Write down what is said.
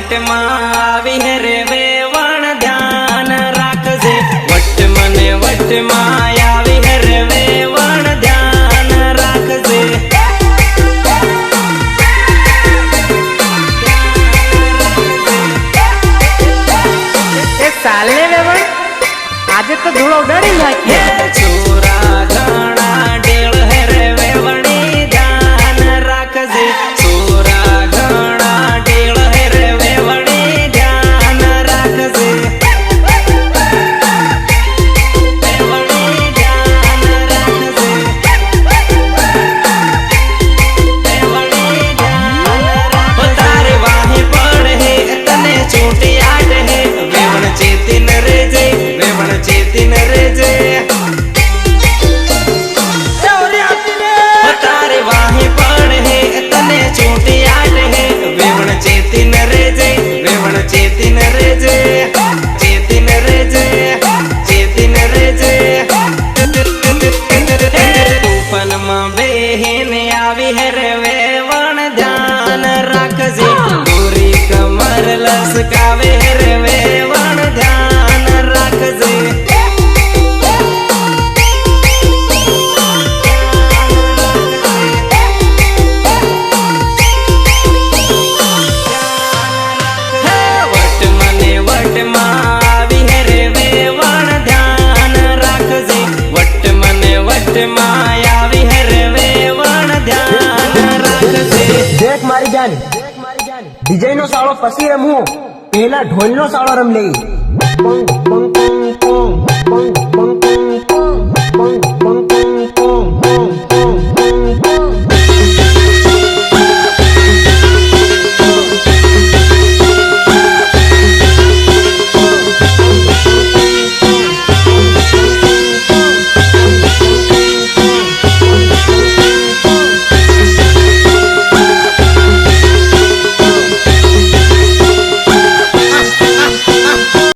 વટ માં આવી હે રે વેવણ ધ્યાન રાખજે વટ મને વટ માં આવી હે રે વેવણ ધ્યાન રાખજે ચાલે વેવણ આજે તો ધૂળો ઉડાડી નાખીએ છોરા ઘણા ડેળ હે રે વેવણી ધ્યાન રાખજે છોરા ઘણા ડેળ હે રે વેવણી ધ્યાન રાખજે વેવણી ધ્યાન રાખજે વેવણી ધ્યાન રાખજે તારે વાહે પડ હે તને છૂટી આટ હે વેવણ ચેતીન રેજે વેવણ ચેતીન રેજે તારે વાહે પડ હે તને છૂટી આટ હે વેવણ ચેતીન રેજે વેવણ ચેતીન રેજે ચેતીન રેજે ચેતીન રેજે તૂફાનમાં બેહીને આવી હે રે વેવણ ધ્યાન રાખજે ગોરી કમર લસકાવે હે રે વેવણ ધ્યાન રાખજે વટ મને વટ માં આવી હે રે વેવણ ધ્યાન રાખજે વટ મને વટ માં આવી હે રે વેવણ ધ્યાન રાખજે દેખ મારી જાન ડીજે નો સાળો પછી રમવું પેલા ઢોલ નો સાળો રમ લઈ પંગ પંગ પંગ પંગ પંગ પંગ